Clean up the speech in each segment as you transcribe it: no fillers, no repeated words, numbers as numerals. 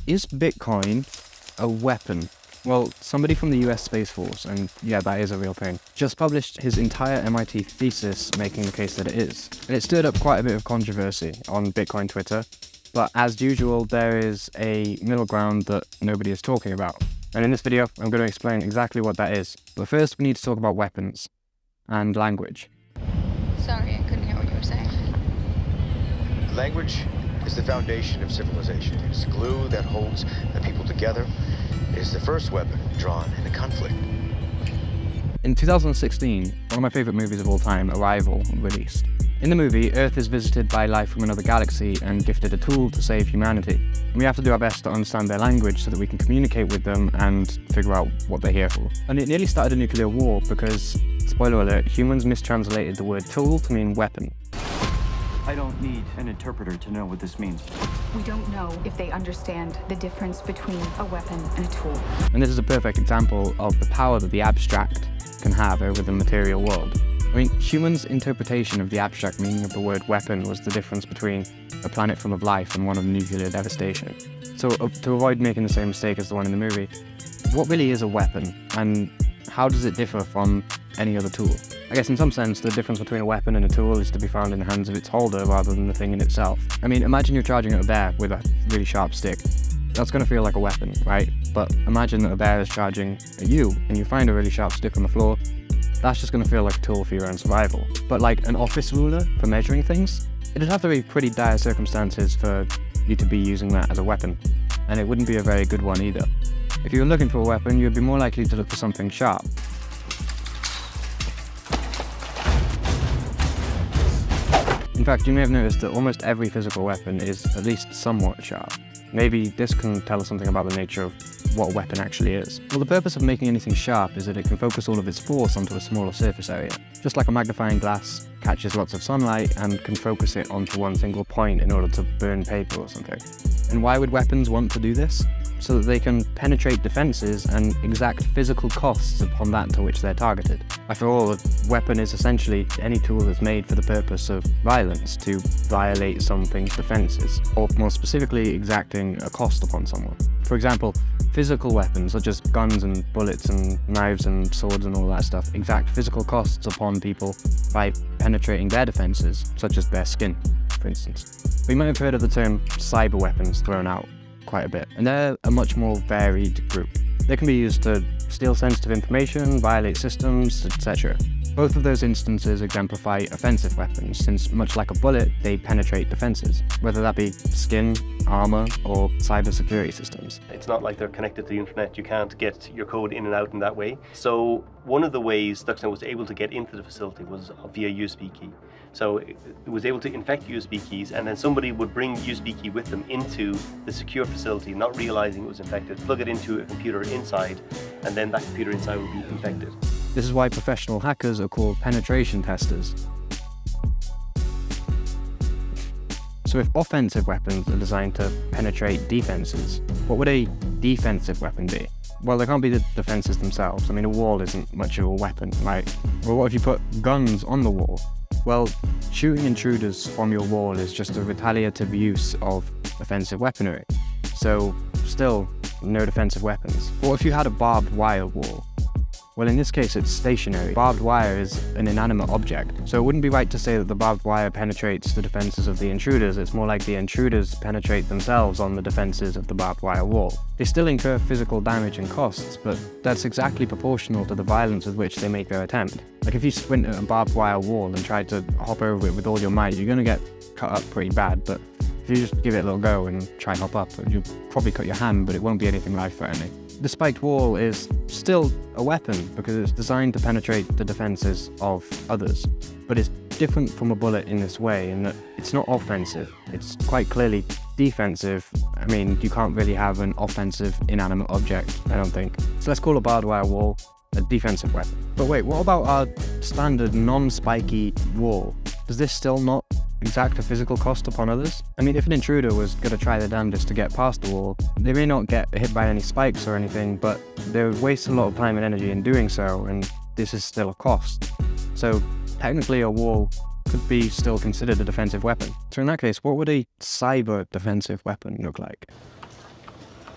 Is Bitcoin a weapon? Well, somebody from the US Space Force, and yeah, that is a real thing, just published his entire MIT thesis making the case that it is. And it stirred up quite a bit of controversy on Bitcoin Twitter, but as usual, there is a middle ground that nobody is talking about. And in this video, I'm going to explain exactly what that is. But first, we need to talk about weapons and language. Sorry, I couldn't hear what you were saying. Language is the foundation of civilization. It's the glue that holds the people together. It is the first weapon drawn in a conflict. In 2016, one of my favourite movies of all time, Arrival, released. In the movie, Earth is visited by life from another galaxy and gifted a tool to save humanity. And we have to do our best to understand their language so that we can communicate with them and figure out what they're here for. And it nearly started a nuclear war because, spoiler alert, humans mistranslated the word tool to mean weapon. I don't need an interpreter to know what this means. We don't know if they understand the difference between a weapon and a tool. And this is a perfect example of the power that the abstract can have over the material world. I mean, humans' interpretation of the abstract meaning of the word weapon was the difference between a planet full of life and one of nuclear devastation. So to avoid making the same mistake as the one in the movie, what really is a weapon, and how does it differ from any other tool? I guess in some sense, the difference between a weapon and a tool is to be found in the hands of its holder rather than the thing in itself. I mean, imagine you're charging at a bear with a really sharp stick. That's going to feel like a weapon, right? But imagine that a bear is charging at you and you find a really sharp stick on the floor. That's just going to feel like a tool for your own survival. But like an office ruler for measuring things, it'd have to be pretty dire circumstances for you to be using that as a weapon. And it wouldn't be a very good one either. If you were looking for a weapon, you'd be more likely to look for something sharp. In fact, you may have noticed that almost every physical weapon is at least somewhat sharp. Maybe this can tell us something about the nature of what a weapon actually is. Well, the purpose of making anything sharp is that it can focus all of its force onto a smaller surface area. Just like a magnifying glass catches lots of sunlight and can focus it onto one single point in order to burn paper or something. And why would weapons want to do this? So that they can penetrate defenses and exact physical costs upon that to which they're targeted. After all, a weapon is essentially any tool that's made for the purpose of violence, to violate something's defenses, or more specifically, exacting a cost upon someone. For example, physical weapons such as guns and bullets and knives and swords and all that stuff exact physical costs upon people by penetrating their defenses, such as their skin, for instance. We might have heard of the term cyber weapons thrown out quite a bit, and they're a much more varied group. They can be used to steal sensitive information, violate systems, etc. Both of those instances exemplify offensive weapons, since much like a bullet, they penetrate defenses, whether that be skin, armor, or cyber security systems. It's not like they're connected to the internet. You can't get your code in and out in that way. So one of the ways Stuxnet was able to get into the facility was via USB key. So it was able to infect USB keys, and then somebody would bring USB key with them into the secure facility, not realizing it was infected, plug it into a computer inside, and then that computer inside would be infected. This is why professional hackers are called penetration testers. So if offensive weapons are designed to penetrate defenses, what would a defensive weapon be? Well, they can't be the defenses themselves. I mean, a wall isn't much of a weapon, right? Well, what if you put guns on the wall? Well, shooting intruders from your wall is just a retaliative use of offensive weaponry. So, still, no defensive weapons. Or if you had a barbed wire wall? Well, in this case, it's stationary. Barbed wire is an inanimate object, so it wouldn't be right to say that the barbed wire penetrates the defenses of the intruders. It's more like the intruders penetrate themselves on the defenses of the barbed wire wall. They still incur physical damage and costs, but that's exactly proportional to the violence with which they make their attempt. Like if you squint at a barbed wire wall and try to hop over it with all your might, you're going to get cut up pretty bad, but if you just give it a little go and try and hop up, you'll probably cut your hand, but it won't be anything life-threatening. The spiked wall is still a weapon because it's designed to penetrate the defenses of others, but it's different from a bullet in this way in that it's not offensive, it's quite clearly defensive. I mean, you can't really have an offensive inanimate object, I don't think. So let's call a barbed wire wall a defensive weapon. But wait, what about our standard non-spiky wall? Does this still not exact a physical cost upon others? I mean, if an intruder was going to try their damnedest to get past the wall, they may not get hit by any spikes or anything, but they would waste a lot of time and energy in doing so, and this is still a cost. So technically a wall could be still considered a defensive weapon. So in that case, what would a cyber defensive weapon look like?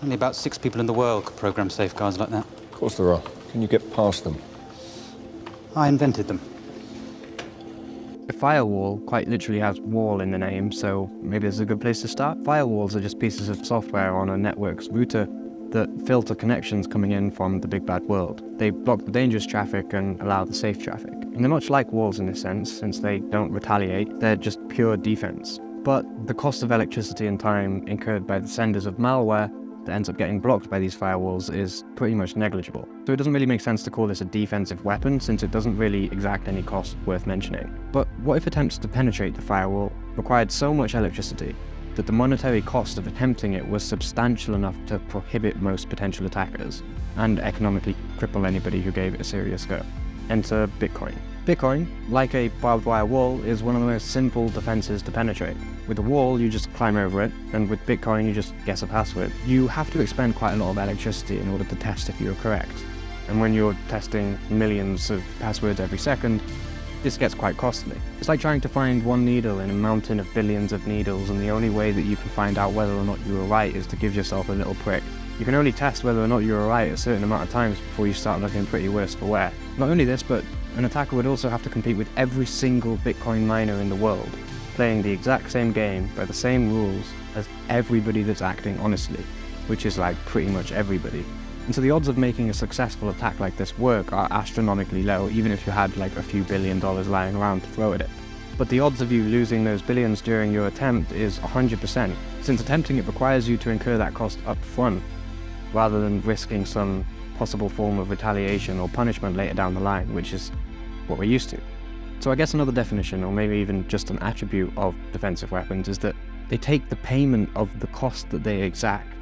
Only about 6 people in the world could program safeguards like that. Of course there are. Can you get past them? I invented them. A firewall quite literally has wall in the name, so maybe this is a good place to start. Firewalls are just pieces of software on a network's router that filter connections coming in from the big bad world. They block the dangerous traffic and allow the safe traffic. And they're much like walls in this sense, since they don't retaliate, they're just pure defense. But the cost of electricity and time incurred by the senders of malware that ends up getting blocked by these firewalls is pretty much negligible. So it doesn't really make sense to call this a defensive weapon, since it doesn't really exact any cost worth mentioning. But what if attempts to penetrate the firewall required so much electricity that the monetary cost of attempting it was substantial enough to prohibit most potential attackers, and economically cripple anybody who gave it a serious go? Enter Bitcoin. Bitcoin, like a barbed wire wall, is one of the most simple defenses to penetrate. With a wall, you just climb over it, and with Bitcoin, you just guess a password. You have to expend quite a lot of electricity in order to test if you're correct. And when you're testing millions of passwords every second, this gets quite costly. It's like trying to find one needle in a mountain of billions of needles, and the only way that you can find out whether or not you were right is to give yourself a little prick. You can only test whether or not you were right a certain amount of times before you start looking pretty worse for wear. Not only this, but an attacker would also have to compete with every single Bitcoin miner in the world, playing the exact same game by the same rules as everybody that's acting honestly, which is like pretty much everybody. And so the odds of making a successful attack like this work are astronomically low, even if you had like a few $1 billion lying around to throw at it. But the odds of you losing those billions during your attempt is 100%, since attempting it requires you to incur that cost up front, rather than risking some possible form of retaliation or punishment later down the line, which is what we're used to. So I guess another definition, or maybe even just an attribute of defensive weapons, is that they take the payment of the cost that they exact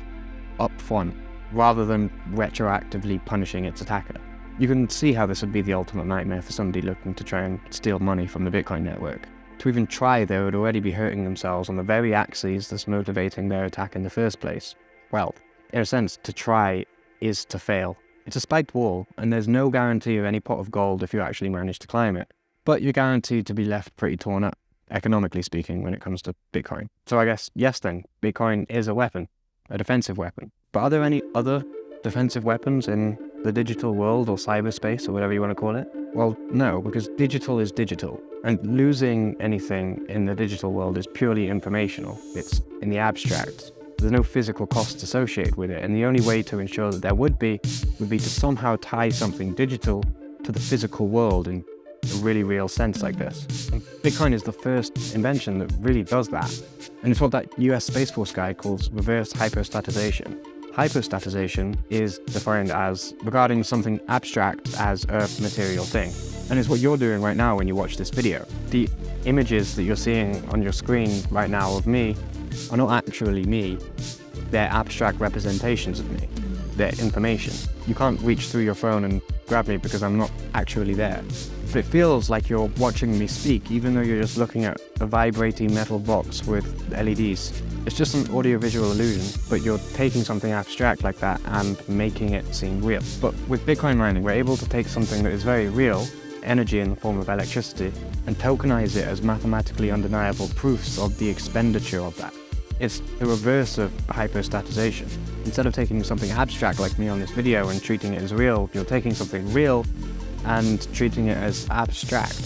up front, rather than retroactively punishing its attacker. You can see how this would be the ultimate nightmare for somebody looking to try and steal money from the Bitcoin network. To even try, they would already be hurting themselves on the very axes that's motivating their attack in the first place. Well, in a sense, to try is to fail. It's a spiked wall, and there's no guarantee of any pot of gold if you actually manage to climb it. But you're guaranteed to be left pretty torn up, economically speaking, when it comes to Bitcoin. So I guess, yes then, Bitcoin is a weapon, a defensive weapon. But are there any other defensive weapons in the digital world, or cyberspace, or whatever you want to call it? Well, no, because digital is digital, and losing anything in the digital world is purely informational. It's in the abstract. There's no physical costs associated with it, and the only way to ensure that there would be to somehow tie something digital to the physical world in a really real sense like this. And Bitcoin is the first invention that really does that, and it's what that US Space Force guy calls reverse hypostatization. Hypostatization is defined as regarding something abstract as a material thing, and it's what you're doing right now when you watch this video. The images that you're seeing on your screen right now of me are not actually me, they're abstract representations of me. They're information. You can't reach through your phone and grab me because I'm not actually there. But it feels like you're watching me speak, even though you're just looking at a vibrating metal box with LEDs. It's just an audiovisual illusion, but you're taking something abstract like that and making it seem real. But with Bitcoin mining, we're able to take something that is very real, energy in the form of electricity, and tokenize it as mathematically undeniable proofs of the expenditure of that. It's the reverse of hypostatization. Instead of taking something abstract like me on this video and treating it as real, you're taking something real and treating it as abstract.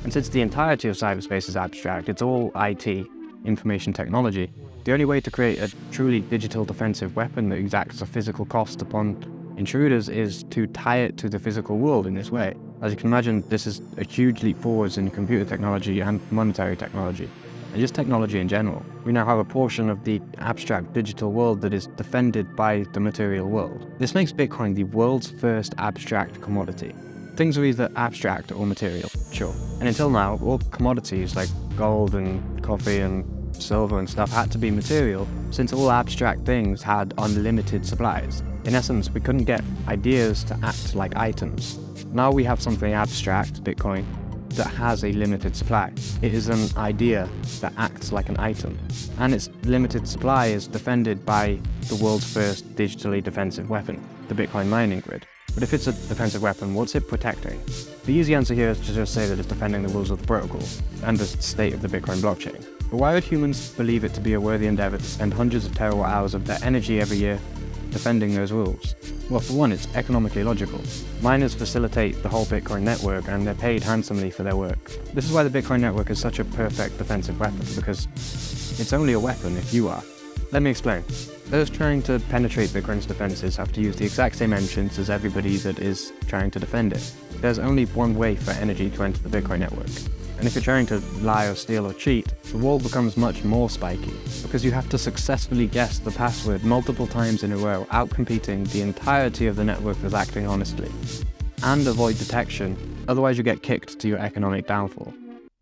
And since the entirety of cyberspace is abstract, it's all IT, information technology, the only way to create a truly digital defensive weapon that exacts a physical cost upon intruders is to tie it to the physical world in this way. As you can imagine, this is a huge leap forwards in computer technology and monetary technology, and just technology in general. We now have a portion of the abstract digital world that is defended by the material world. This makes Bitcoin the world's first abstract commodity. Things are either abstract or material, sure. And until now, all commodities like gold and coffee and silver and stuff had to be material, since all abstract things had unlimited supplies. In essence, we couldn't get ideas to act like items. Now we have something abstract, Bitcoin, that has a limited supply. It is an idea that acts like an item, and its limited supply is defended by the world's first digitally defensive weapon, the Bitcoin mining grid. But if it's a defensive weapon, what's it protecting? The easy answer here is to just say that it's defending the rules of the protocol and the state of the Bitcoin blockchain. But why would humans believe it to be a worthy endeavor to spend hundreds of terawatt hours of their energy every year defending those rules? Well, for one, it's economically logical. Miners facilitate the whole Bitcoin network, and they're paid handsomely for their work. This is why the Bitcoin network is such a perfect defensive weapon, because it's only a weapon if you are. Let me explain. Those trying to penetrate Bitcoin's defenses have to use the exact same entrance as everybody that is trying to defend it. There's only one way for energy to enter the Bitcoin network. And if you're trying to lie or steal or cheat, the wall becomes much more spiky, because you have to successfully guess the password multiple times in a row, outcompeting the entirety of the network that's acting honestly, and avoid detection, otherwise you get kicked to your economic downfall.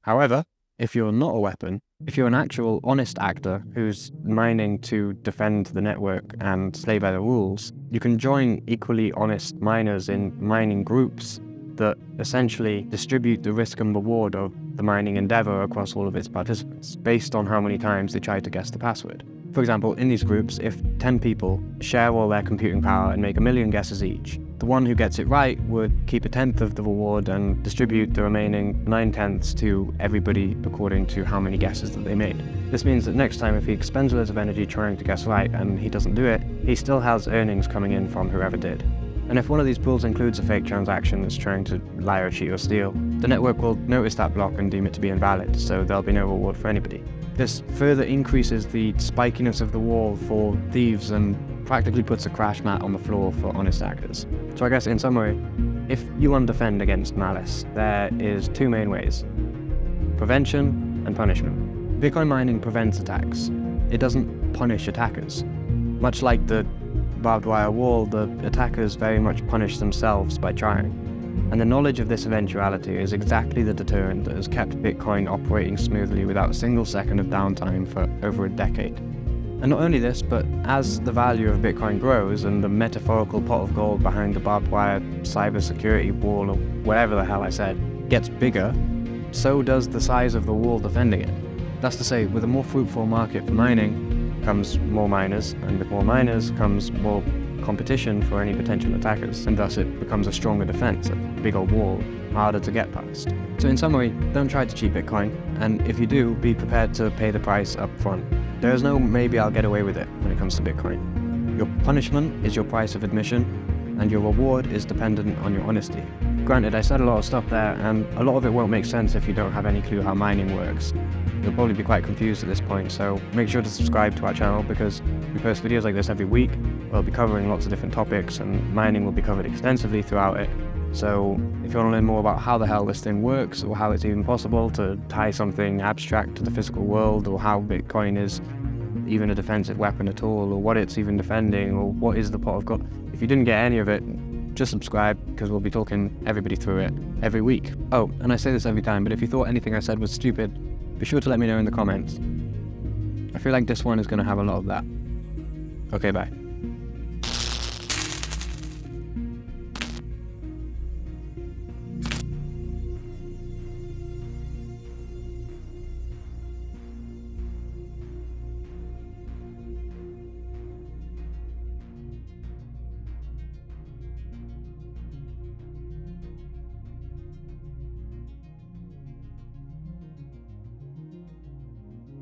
However, if you're not a weapon, if you're an actual honest actor who's mining to defend the network and play by the rules, you can join equally honest miners in mining groups that essentially distribute the risk and reward of the mining endeavor across all of its participants, based on how many times they try to guess the password. For example, in these groups, if 10 people share all their computing power and make 1,000,000 guesses each, the one who gets it right would keep 1/10 of the reward and distribute the remaining 9/10 to everybody according to how many guesses that they made. This means that next time if he expends loads of energy trying to guess right and he doesn't do it, he still has earnings coming in from whoever did. And if one of these pools includes a fake transaction that's trying to lie or cheat or steal, the network will notice that block and deem it to be invalid, so there'll be no reward for anybody. This further increases the spikiness of the wall for thieves and practically puts a crash mat on the floor for honest actors. So I guess in summary, if you want to defend against malice, there is two main ways: prevention and punishment. Bitcoin mining prevents attacks. It doesn't punish attackers. Much like the barbed wire wall, the attackers very much punish themselves by trying. And the knowledge of this eventuality is exactly the deterrent that has kept Bitcoin operating smoothly without a single second of downtime for over a decade. And not only this, but as the value of Bitcoin grows and the metaphorical pot of gold behind the barbed wire cybersecurity wall, or whatever the hell I said, gets bigger, so does the size of the wall defending it. That's to say, with a more fruitful market for mining comes more miners, and with more miners comes more competition for any potential attackers, and thus it becomes a stronger defense, a big old wall, harder to get past. So in summary, don't try to cheat Bitcoin, and if you do, be prepared to pay the price up front. There is no maybe I'll get away with it when it comes to Bitcoin. Your punishment is your price of admission, and your reward is dependent on your honesty. Granted, I said a lot of stuff there, and a lot of it won't make sense if you don't have any clue how mining works. You'll probably be quite confused at this point, so make sure to subscribe to our channel because we post videos like this every week. We'll be covering lots of different topics, and mining will be covered extensively throughout it. So if you want to learn more about how the hell this thing works, or how it's even possible to tie something abstract to the physical world, or how Bitcoin is even a defensive weapon at all, or what it's even defending, or what is the pot of gold, if you didn't get any of it, just subscribe, because we'll be talking everybody through it every week. Oh, and I say this every time, but if you thought anything I said was stupid, be sure to let me know in the comments. I feel like this one is going to have a lot of that. Okay, bye.